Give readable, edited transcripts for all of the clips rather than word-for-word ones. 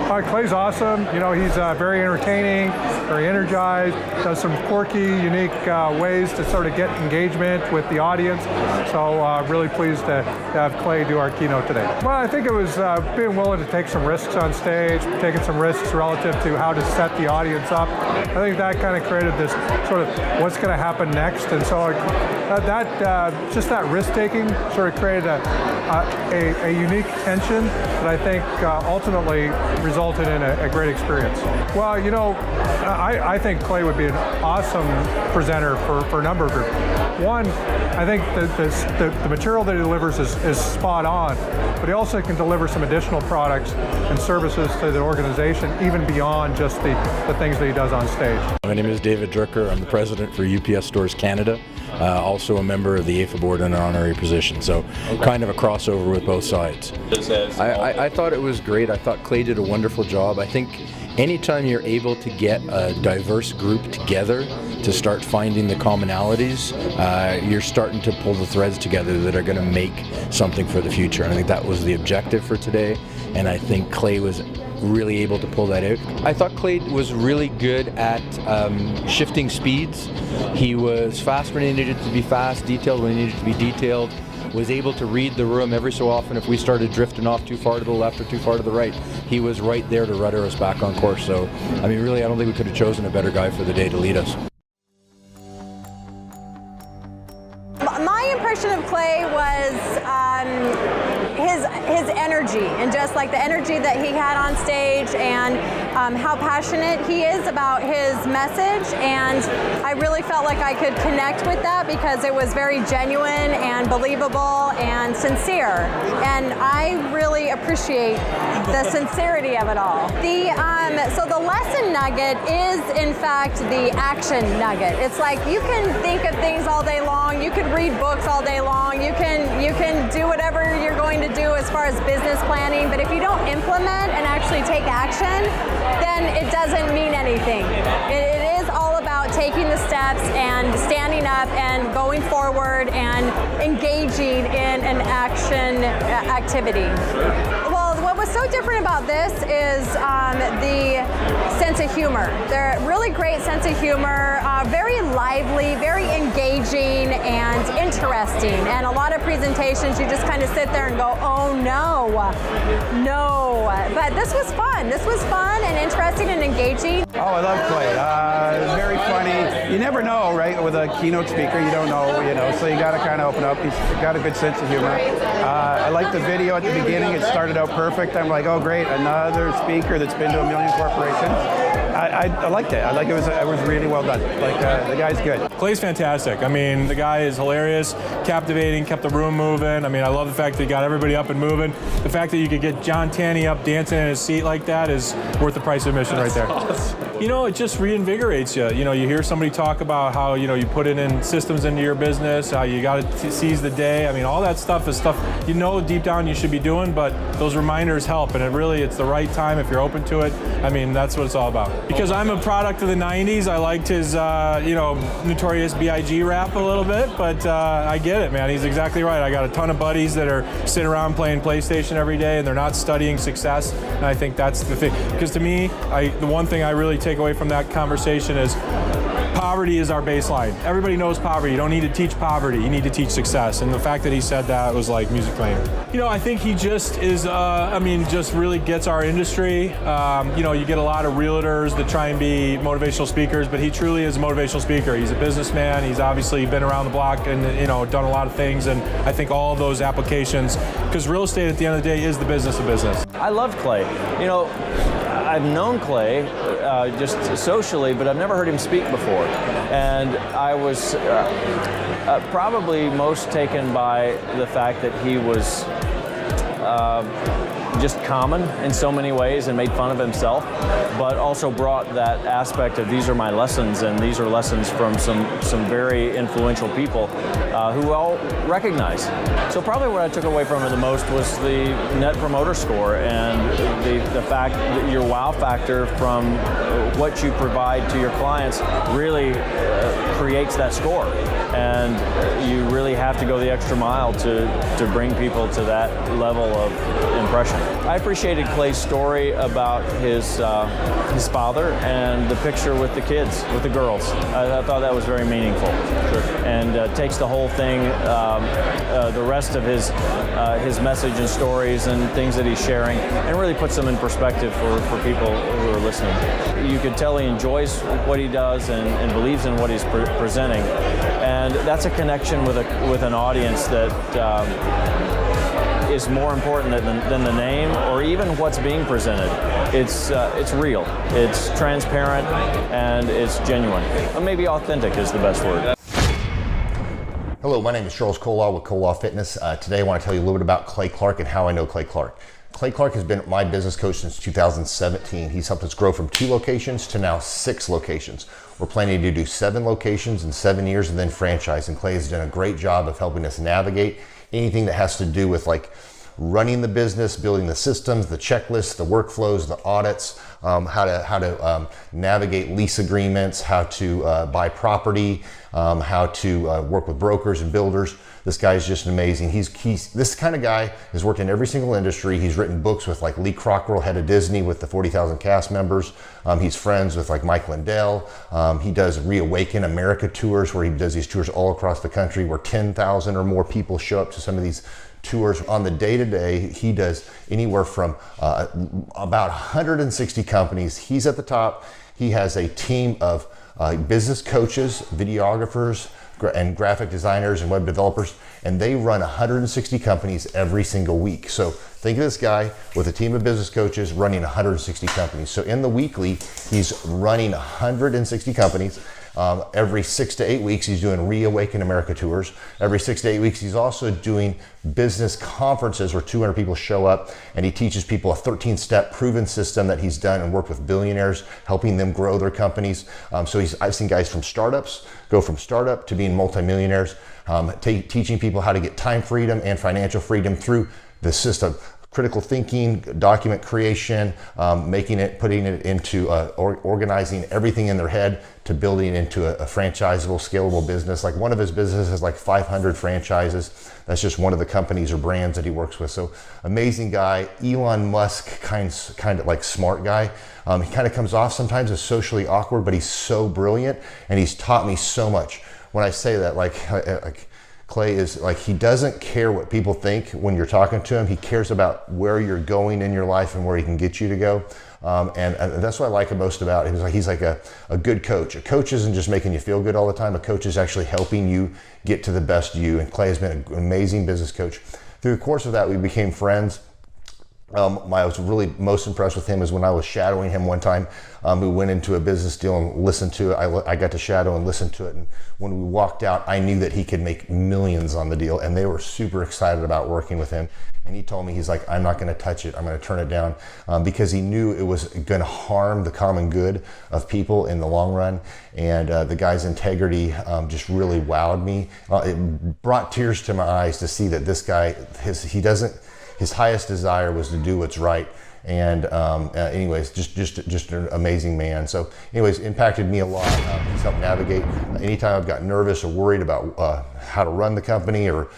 Clay's awesome. You know, he's very entertaining, very energized, does some quirky, unique ways to sort of get engagement with the audience. So really pleased to have Clay do our keynote today. Well, I think it was being willing to take some risks on stage, taking some risks relative to how to set the audience up. I think that kind of created this sort of what's going to happen next. And so just that risk-taking sort of created a unique tension that I think ultimately resulted in a great experience. Well, you know, I think Clay would be an awesome presenter for a number of groups. One, I think the material that he delivers is spot on, but he also can deliver some additional products and services to the organization, even beyond just the things that he does on stage. My name is David Drucker. I'm the president for UPS Stores Canada, also a member of the AFA board in an honorary position, so kind of a crossover with both sides. I thought it was great. I thought Clay did a wonderful job. I think anytime you're able to get a diverse group together to start finding the commonalities, you're starting to pull the threads together that are going to make something for the future. And I think that was the objective for today, and I think Clay was really able to pull that out. I thought Clay was really good at shifting speeds. He was fast when he needed to be fast, detailed when he needed to be detailed, was able to read the room every so often if we started drifting off too far to the left or too far to the right. He was right there to rudder us back on course. So, I mean, really, I don't think we could have chosen a better guy for the day to lead us. My impression of Clay was his energy, and just like the energy that he had on stage, and how passionate he is about his message. And I really felt like I could connect with that because it was very genuine and believable and sincere. And I really appreciate the sincerity of it all. So the lesson nugget is, in fact, the action nugget. It's like you can think of things all day long, you can read books all day long, you can do whatever you're going to do as far as business planning, but if you don't implement and actually take action, then it doesn't mean anything. It is all about taking the steps and standing up and going forward and engaging in an action activity. Well, what was so different about this is the sense of humor. They're really great sense of humor, very lively, very engaging and interesting. And a lot of presentations, you just kind of sit there and go, oh no, no. But this was fun. This was fun and interesting and engaging. Oh, I love Clay. Very funny. You never know, right? With a keynote speaker, you don't know, so you got to kind of open up. He's got a good sense of humor. I like the video at the beginning. It started out perfect. I'm like, oh great, another speaker that's been to a million corporations. I liked it. It was really well done. Like the guy's good. Clay's fantastic. I mean, the guy is hilarious, captivating, kept the room moving. I mean, I love the fact that he got everybody up and moving. The fact that you could get John Tanney up dancing in his seat like that is worth the price of admission right there. Awesome. You know, it just reinvigorates you. You know, you hear somebody talk about how, you put it in systems into your business, how you got to seize the day. I mean, all that stuff is stuff deep down you should be doing, but those reminders help, and it's the right time if you're open to it. I mean, that's what it's all about. Because I'm a product of the 90s, I liked his, Notorious B.I.G. rap a little bit, but I get it, man. He's exactly right. I got a ton of buddies that are sitting around playing PlayStation every day, and they're not studying success, and I think that's the thing. Because to me, the one thing I really take away from that conversation is poverty is our baseline. Everybody knows poverty. You don't need to teach poverty. You need to teach success. And the fact that he said that was like music playing. I think he just is, just really gets our industry. You get a lot of realtors that try and be motivational speakers, but he truly is a motivational speaker. He's a businessman. He's obviously been around the block and, done a lot of things. And I think all of those applications, because real estate at the end of the day is the business of business. I love Clay. I've known Clay just socially, but I've never heard him speak before. And I was probably most taken by the fact that he was just common in so many ways and made fun of himself, but also brought that aspect of these are my lessons, and these are lessons from some very influential people who all recognize. So probably what I took away from it the most was the Net Promoter Score and the fact that your wow factor from what you provide to your clients really creates that score. And you really have to go the extra mile to bring people to that level of impression. I appreciated Clay's story about his father and the picture with the kids, with the girls. I thought that was very meaningful. Sure. And takes the whole thing, the rest of his message and stories and things that he's sharing, and really puts them in perspective for people who are listening. You could tell he enjoys what he does and believes in what he's presenting, and that's a connection with an audience that is more important than the name or even what's being presented. It's real, it's transparent, and it's genuine. Or maybe authentic is the best word. Hello, my name is Charles Kolaw with Kolaw Fitness. Today I want to tell you a little bit about Clay Clark and how I know Clay Clark. Clay Clark has been my business coach since 2017. He's helped us grow from 2 locations to now 6 locations. We're planning to do 7 locations in 7 years and then franchise. And Clay has done a great job of helping us navigate anything that has to do with like running the business, building the systems, the checklists, the workflows, the audits, how to navigate lease agreements, how to buy property, how to work with brokers and builders. This guy is just amazing. He's this kind of guy has worked in every single industry. He's written books with like Lee Cockrell, head of Disney, with the 40,000 cast members. He's friends with like Mike Lindell. He does Reawaken America tours, where he does these tours all across the country where 10,000 or more people show up to some of these tours. On the day-to-day, he does anywhere from about 160 companies. He's at the top. He has a team of business coaches, videographers, and graphic designers and web developers, and they run 160 companies every single week. So think of this guy with a team of business coaches running 160 companies. So in the weekly, he's running 160 companies. Every 6 to 8 weeks, he's doing Reawaken America tours. Every 6 to 8 weeks, he's also doing business conferences where 200 people show up, and he teaches people a 13-step proven system that he's done and worked with billionaires, helping them grow their companies. So I've seen guys from startups go from startup to being multimillionaires, teaching people how to get time freedom and financial freedom through the system. Critical thinking, document creation, putting it into organizing everything in their head to building into a franchisable, scalable business. Like one of his businesses has like 500 franchises. That's just one of the companies or brands that he works with. So amazing guy. Elon Musk kind of like smart guy. He kind of comes off sometimes as socially awkward, but he's so brilliant, and he's taught me so much. When I say that, like Clay is like, he doesn't care what people think when you're talking to him. He cares about where you're going in your life and where he can get you to go. And that's what I like most about him. He's like a good coach. A coach isn't just making you feel good all the time. A coach is actually helping you get to the best you. And Clay has been an amazing business coach. Through the course of that, we became friends. I was really most impressed with him is when I was shadowing him one time. We went into a business deal and listened to it. I got to shadow and listen to it. And when we walked out, I knew that he could make millions on the deal, and they were super excited about working with him. And he told me, he's like, I'm not going to touch it. I'm going to turn it down, because he knew it was going to harm the common good of people in the long run. And the guy's integrity just really wowed me. It brought tears to my eyes to see that this guy, his highest desire was to do what's right. And anyways, just an amazing man. So anyways, impacted me a lot. He's helped navigate anytime I've got nervous or worried about how to run the company, or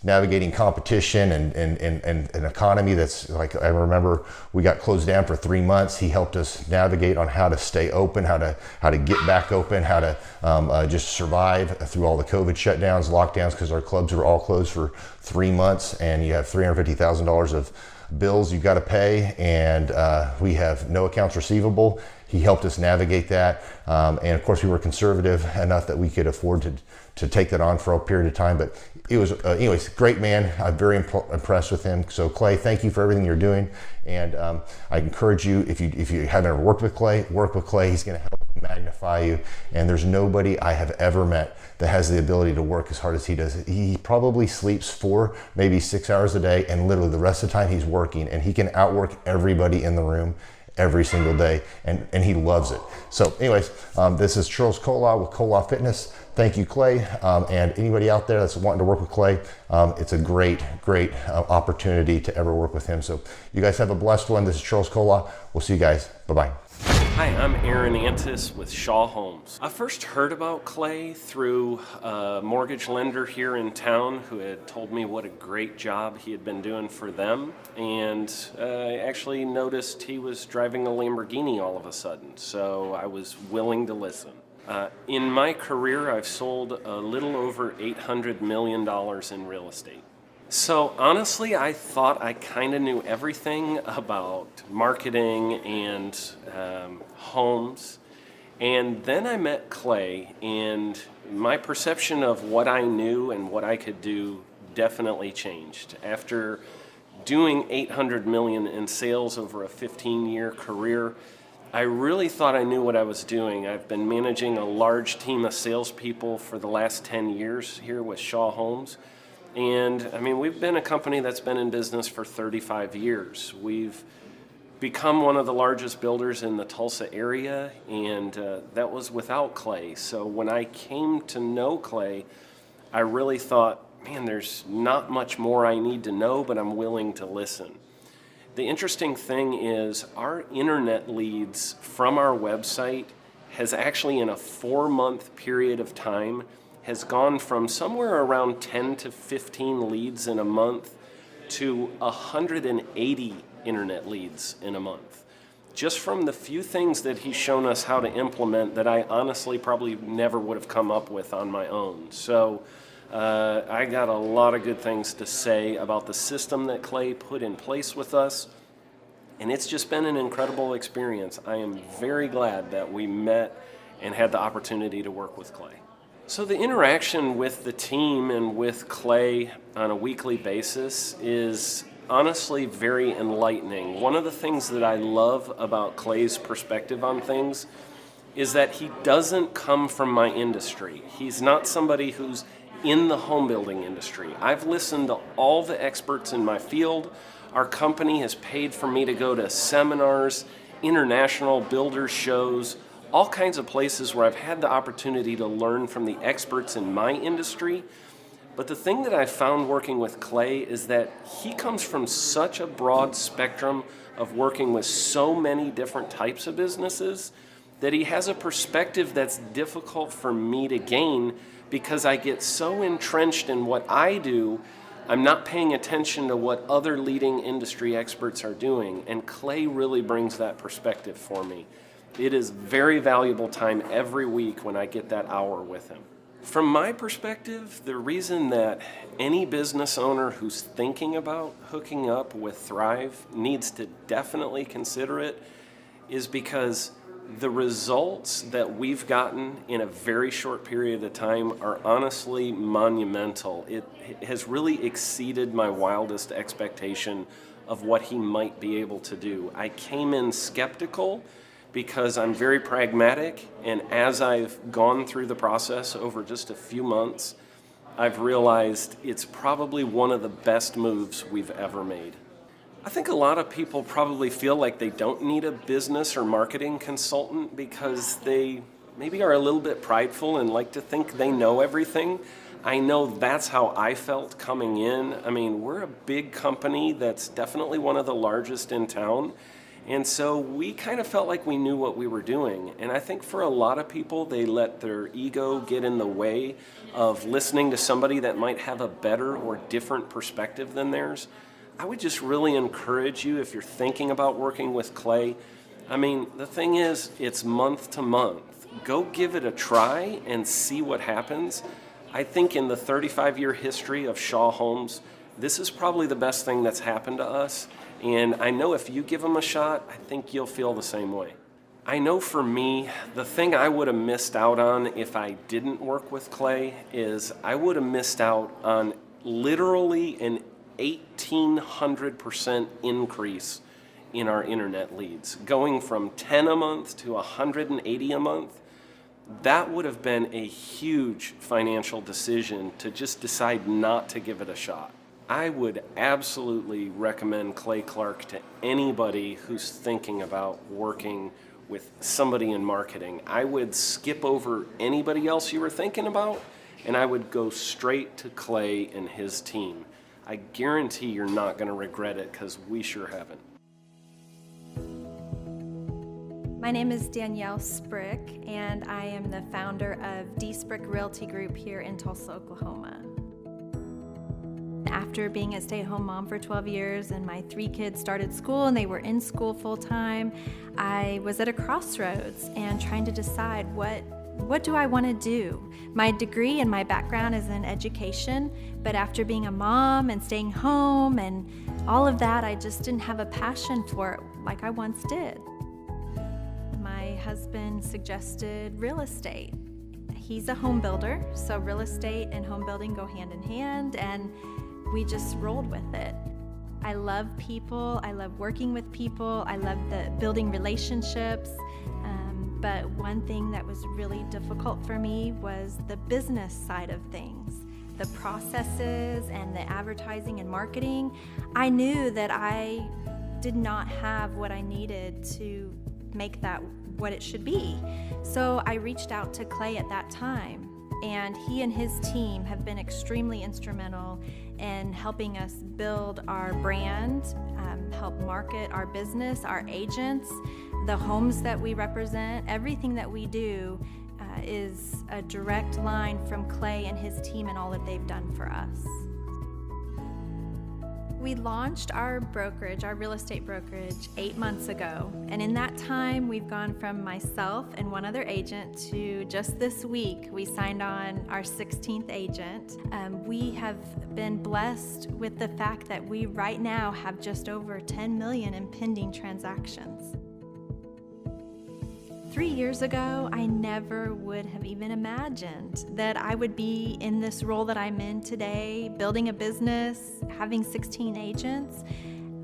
navigating competition and an economy that's like, I remember we got closed down for 3 months. He helped us navigate on how to stay open, how to get back open, how to just survive through all the COVID shutdowns, lockdowns, because our clubs were all closed for 3 months, and you have $350,000 of bills you've got to pay, and we have no accounts receivable. He helped us navigate that, and of course we were conservative enough that we could afford to take that on for a period of time. But it was, anyways, great man. I'm very impressed with him. So Clay, thank you for everything you're doing, and I encourage you, if you haven't ever worked with Clay, work with Clay. He's going to help magnify you, and there's nobody I have ever met that has the ability to work as hard as he does. He probably sleeps 4, maybe 6 hours a day, and literally the rest of the time he's working, and he can outwork everybody in the room every single day, and he loves it. So anyways, this is Charles Kolaw with Kolaw Fitness. Thank you, Clay, and anybody out there that's wanting to work with Clay, it's a great opportunity to ever work with him. So you guys have a blessed one. This is Charles Kolaw. We'll see you guys. Bye-bye. Hi, I'm Aaron Antis with Shaw Homes. I first heard about Clay through a mortgage lender here in town who had told me what a great job he had been doing for them, and I actually noticed he was driving a Lamborghini all of a sudden, so I was willing to listen. In my career, I've sold a little over $800 million in real estate. So honestly, I thought I kind of knew everything about marketing and homes. And then I met Clay, and my perception of what I knew and what I could do definitely changed. After doing $800 million in sales over a 15-year career, I really thought I knew what I was doing. I've been managing a large team of salespeople for the last 10 years here with Shaw Homes. And I mean, we've been a company that's been in business for 35 years. We've become one of the largest builders in the Tulsa area, and that was without Clay. So when I came to know Clay, I really thought, man, there's not much more I need to know, but I'm willing to listen. The interesting thing is our internet leads from our website has actually, in a 4-month period of time, has gone from somewhere around 10 to 15 leads in a month to 180 internet leads in a month. Just from the few things that he's shown us how to implement that I honestly probably never would have come up with on my own. So I got a lot of good things to say about the system that Clay put in place with us, and it's just been an incredible experience. I am very glad that we met and had the opportunity to work with Clay. So the interaction with the team and with Clay on a weekly basis is honestly very enlightening. One of the things that I love about Clay's perspective on things is that he doesn't come from my industry. He's not somebody who's in the home building industry. I've listened to all the experts in my field. Our company has paid for me to go to seminars, international builder shows, all kinds of places where I've had the opportunity to learn from the experts in my industry. But the thing that I found working with Clay is that he comes from such a broad spectrum of working with so many different types of businesses that he has a perspective that's difficult for me to gain because I get so entrenched in what I do, I'm not paying attention to what other leading industry experts are doing. And Clay really brings that perspective for me. It is very valuable time every week when I get that hour with him. From my perspective, the reason that any business owner who's thinking about hooking up with Thrive needs to definitely consider it is because the results that we've gotten in a very short period of time are honestly monumental. It has really exceeded my wildest expectation of what he might be able to do. I came in skeptical because I'm very pragmatic, and as I've gone through the process over just a few months, I've realized it's probably one of the best moves we've ever made. I think a lot of people probably feel like they don't need a business or marketing consultant because they maybe are a little bit prideful and like to think they know everything. I know that's how I felt coming in. I mean, we're a big company that's definitely one of the largest in town. And so we kind of felt like we knew what we were doing. And I think for a lot of people, they let their ego get in the way of listening to somebody that might have a better or different perspective than theirs. I would just really encourage you, if you're thinking about working with Clay, I mean, the thing is, it's month to month. Go give it a try and see what happens. I think in the 35-year history of Shaw Homes, this is probably the best thing that's happened to us. And I know if you give them a shot, I think you'll feel the same way. I know for me, the thing I would have missed out on if I didn't work with Clay is I would have missed out on literally an 1,800% increase in our internet leads. Going from 10 a month to 180 a month, that would have been a huge financial decision to just decide not to give it a shot. I would absolutely recommend Clay Clark to anybody who's thinking about working with somebody in marketing. I would skip over anybody else you were thinking about, and I would go straight to Clay and his team. I guarantee you're not going to regret it because we sure haven't. My name is Danielle Sprick, and I am the founder of D Sprick Realty Group here in Tulsa, Oklahoma. After being a stay-at-home mom for 12 years and my 3 kids started school and they were in school full-time, I was at a crossroads and trying to decide what do I want to do? My degree and my background is in education, but after being a mom and staying home and all of that, I just didn't have a passion for it like I once did. My husband suggested real estate. He's a home builder, so real estate and home building go hand in hand, and we just rolled with it. I love people, I love working with people, I love building relationships, but one thing that was really difficult for me was the business side of things. The processes and the advertising and marketing. I knew that I did not have what I needed to make that what it should be. So I reached out to Clay at that time, and he and his team have been extremely instrumental in helping us build our brand, help market our business, our agents, the homes that we represent. Everything that we do is a direct line from Clay and his team and all that they've done for us. We launched our brokerage, our real estate brokerage, 8 months ago. And in that time, we've gone from myself and one other agent to just this week, we signed on our 16th agent. We have been blessed with the fact that we right now have just over 10 million in pending transactions. 3 years ago, I never would have even imagined that I would be in this role that I'm in today, building a business, having 16 agents.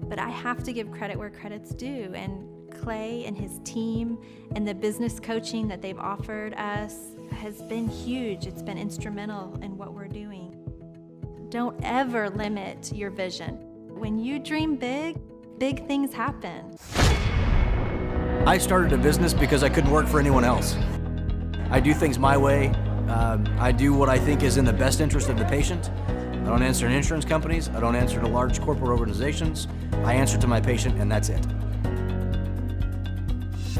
But I have to give credit where credit's due, and Clay and his team and the business coaching that they've offered us has been huge. It's been instrumental in what we're doing. Don't ever limit your vision. When you dream big, big things happen. I started a business because I couldn't work for anyone else. I do things my way. I do what I think is in the best interest of the patient. I don't answer to insurance companies. I don't answer to large corporate organizations. I answer to my patient, and that's it.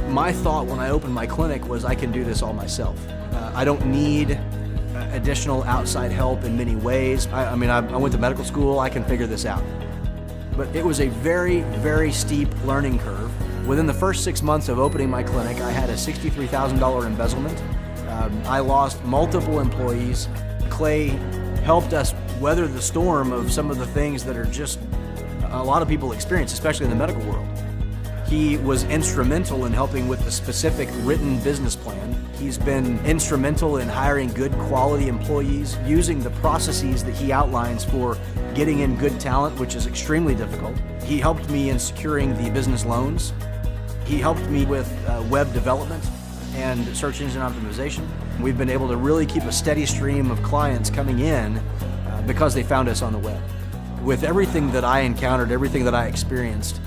My thought when I opened my clinic was I can do this all myself. I don't need additional outside help in many ways. I went to medical school. I can figure this out. But it was a very, very steep learning curve. Within the first 6 months of opening my clinic, I had a $63,000 embezzlement. I lost multiple employees. Clay helped us weather the storm of some of the things that are just a lot of people experience, especially in the medical world. He was instrumental in helping with the specific written business plan. He's been instrumental in hiring good quality employees, using the processes that he outlines for getting in good talent, which is extremely difficult. He helped me in securing the business loans. He helped me with web development and search engine optimization. We've been able to really keep a steady stream of clients coming in because they found us on the web. With everything that I encountered, everything that I experienced,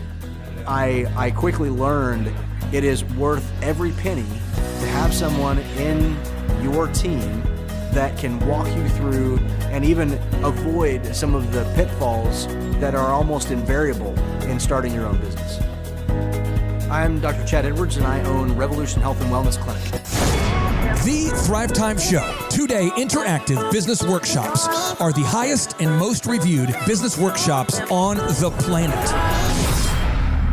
I quickly learned it is worth every penny to have someone in your team that can walk you through and even avoid some of the pitfalls that are almost invariable in starting your own business. I'm Dr. Chad Edwards, and I own Revolution Health and Wellness Clinic. The Thrive Time Show, 2-day interactive business workshops, are the highest and most reviewed business workshops on the planet.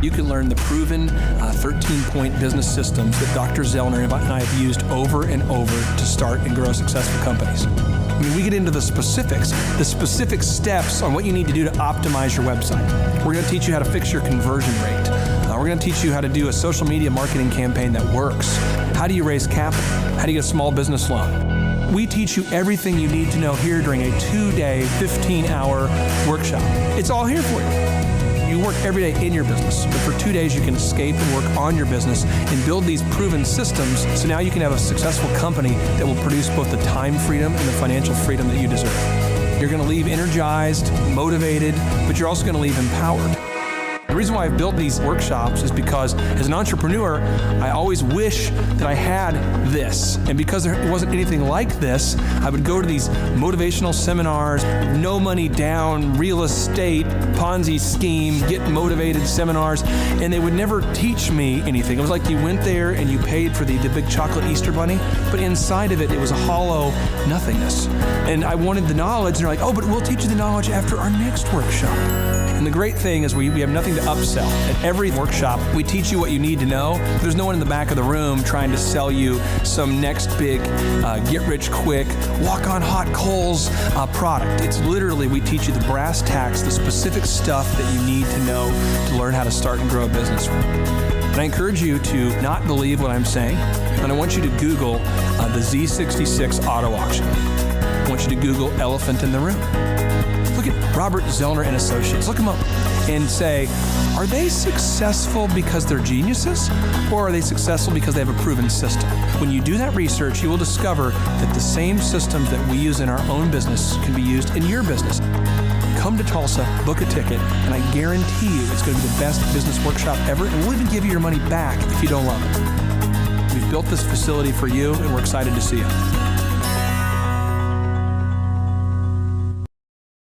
You can learn the proven 13-point business systems that Dr. Zellner and I have used over and over to start and grow successful companies. I mean, we get into the specific steps on what you need to do to optimize your website. We're going to teach you how to fix your conversion rate. We're going to teach you how to do a social media marketing campaign that works. How do you raise capital? How do you get a small business loan? We teach you everything you need to know here during a 2-day, 15-hour workshop. It's all here for you. You work every day in your business, but for 2 days you can escape and work on your business and build these proven systems so now you can have a successful company that will produce both the time freedom and the financial freedom that you deserve. You're going to leave energized, motivated, but you're also going to leave empowered. The reason why I've built these workshops is because as an entrepreneur, I always wish that I had this. And because there wasn't anything like this, I would go to these motivational seminars, no money down, real estate, Ponzi scheme, get motivated seminars, and they would never teach me anything. It was like you went there and you paid for the big chocolate Easter bunny, but inside of it, it was a hollow nothingness. And I wanted the knowledge, and they're like, oh, but we'll teach you the knowledge after our next workshop. And the great thing is we have nothing to upsell. At every workshop, we teach you what you need to know. There's no one in the back of the room trying to sell you some next big get-rich-quick, walk-on-hot-coals product. It's literally, we teach you the brass tacks, the specific stuff that you need to know to learn how to start and grow a business. And I encourage you to not believe what I'm saying, and I want you to Google the Z66 auto auction. I want you to Google elephant in the room. Look at Robert Zellner and Associates. Look them up and say, are they successful because they're geniuses, or are they successful because they have a proven system? When you do that research, you will discover that the same systems that we use in our own business can be used in your business. Come to Tulsa, book a ticket, and I guarantee you it's going to be the best business workshop ever, and we'll even give you your money back if you don't love it. We've built this facility for you, and we're excited to see you.